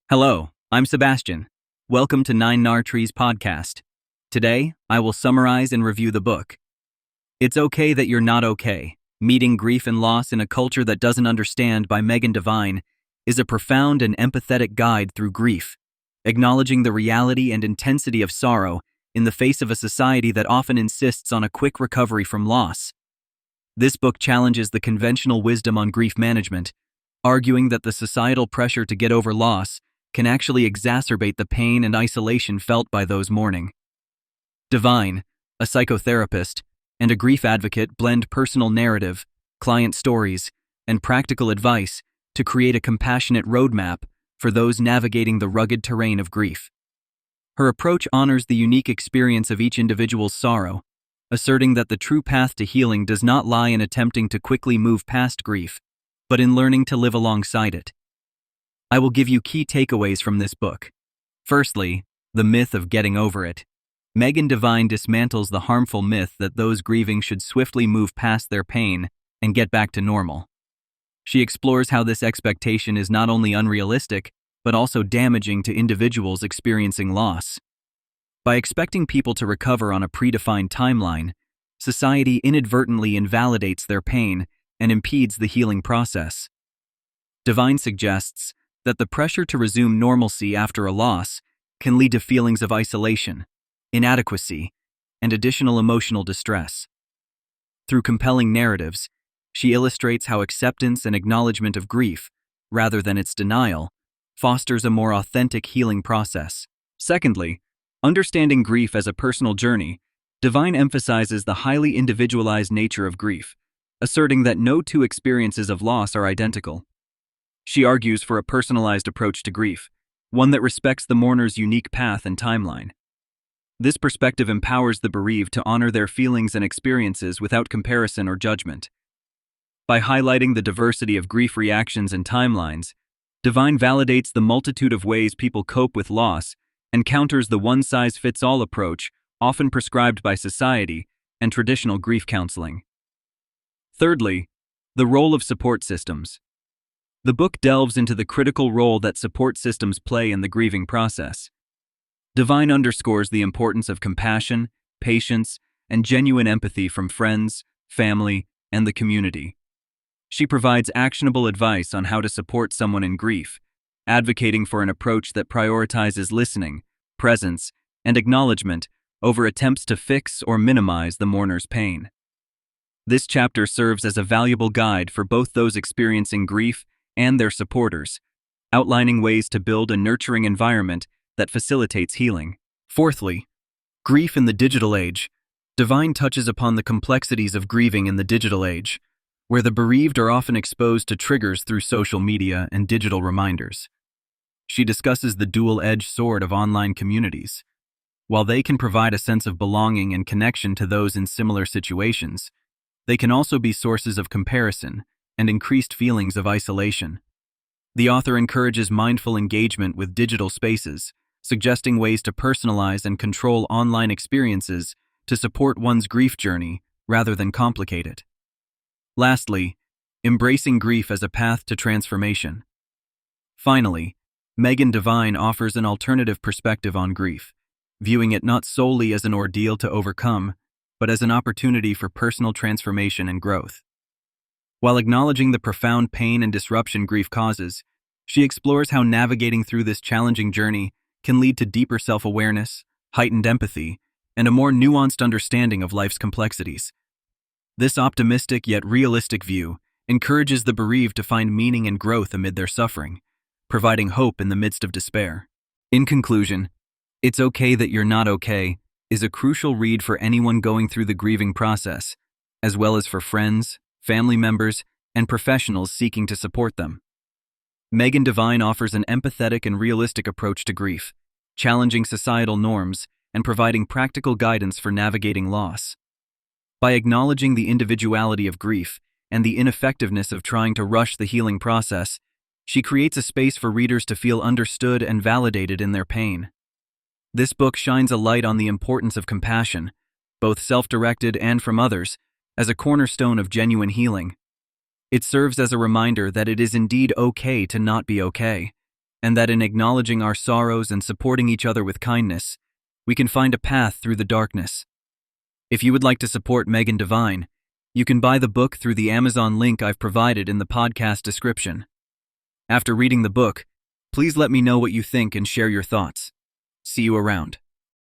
Hello, I'm Sebastian. Welcome to Nine Nar Trees podcast. Today, I will summarize and review the book. It's Okay That You're Not Okay. Meeting Grief and Loss in a Culture That Doesn't Understand by Devine is a profound and empathetic guide through grief, acknowledging the reality and intensity of sorrow in the face of a society that often insists on a quick recovery from loss. This book challenges the conventional wisdom on grief management, arguing that the societal pressure to get over loss can actually exacerbate the pain and isolation felt by those mourning. Devine, a psychotherapist and a grief advocate, blend personal narrative, client stories, and practical advice to create a compassionate roadmap for those navigating the rugged terrain of grief. Her approach honors the unique experience of each individual's sorrow, asserting that the true path to healing does not lie in attempting to quickly move past grief, but in learning to live alongside it. I will give you key takeaways from this book. Firstly, the myth of getting over it. Devine dismantles the harmful myth that those grieving should swiftly move past their pain and get back to normal. She explores how this expectation is not only unrealistic, but also damaging to individuals experiencing loss. By expecting people to recover on a predefined timeline, society inadvertently invalidates their pain and impedes the healing process. Devine suggests that the pressure to resume normalcy after a loss can lead to feelings of isolation, inadequacy, and additional emotional distress. Through compelling narratives, she illustrates how acceptance and acknowledgment of grief, rather than its denial, fosters a more authentic healing process. Secondly, understanding grief as a personal journey, Devine emphasizes the highly individualized nature of grief, asserting that no two experiences of loss are identical. She argues for a personalized approach to grief, one that respects the mourner's unique path and timeline. This perspective empowers the bereaved to honor their feelings and experiences without comparison or judgment. By highlighting the diversity of grief reactions and timelines, Devine validates the multitude of ways people cope with loss and counters the one-size-fits-all approach often prescribed by society and traditional grief counseling. Thirdly, the role of support systems. The book delves into the critical role that support systems play in the grieving process. Devine underscores the importance of compassion, patience, and genuine empathy from friends, family, and the community. She provides actionable advice on how to support someone in grief, advocating for an approach that prioritizes listening, presence, and acknowledgement over attempts to fix or minimize the mourner's pain. This chapter serves as a valuable guide for both those experiencing grief and their supporters, outlining ways to build a nurturing environment that facilitates healing. Fourthly, grief in the digital age. Devine touches upon the complexities of grieving in the digital age, where the bereaved are often exposed to triggers through social media and digital reminders. She discusses the dual-edged sword of online communities. While they can provide a sense of belonging and connection to those in similar situations, they can also be sources of comparison and increased feelings of isolation. The author encourages mindful engagement with digital spaces, suggesting ways to personalize and control online experiences to support one's grief journey rather than complicate it. Lastly, embracing grief as a path to transformation. Finally, Devine offers an alternative perspective on grief, viewing it not solely as an ordeal to overcome, but as an opportunity for personal transformation and growth. While acknowledging the profound pain and disruption grief causes, she explores how navigating through this challenging journey can lead to deeper self-awareness, heightened empathy, and a more nuanced understanding of life's complexities. This optimistic yet realistic view encourages the bereaved to find meaning and growth amid their suffering, providing hope in the midst of despair. In conclusion, It's Okay That You're Not Okay is a crucial read for anyone going through the grieving process, as well as for friends, family members, and professionals seeking to support them. Devine offers an empathetic and realistic approach to grief, challenging societal norms and providing practical guidance for navigating loss. By acknowledging the individuality of grief and the ineffectiveness of trying to rush the healing process, she creates a space for readers to feel understood and validated in their pain. This book shines a light on the importance of compassion, both self-directed and from others, as a cornerstone of genuine healing. It serves as a reminder that it is indeed okay to not be okay, and that in acknowledging our sorrows and supporting each other with kindness, we can find a path through the darkness. If you would like to support Megan Devine, you can buy the book through the Amazon link I've provided in the podcast description. After reading the book, please let me know what you think and share your thoughts. See you around.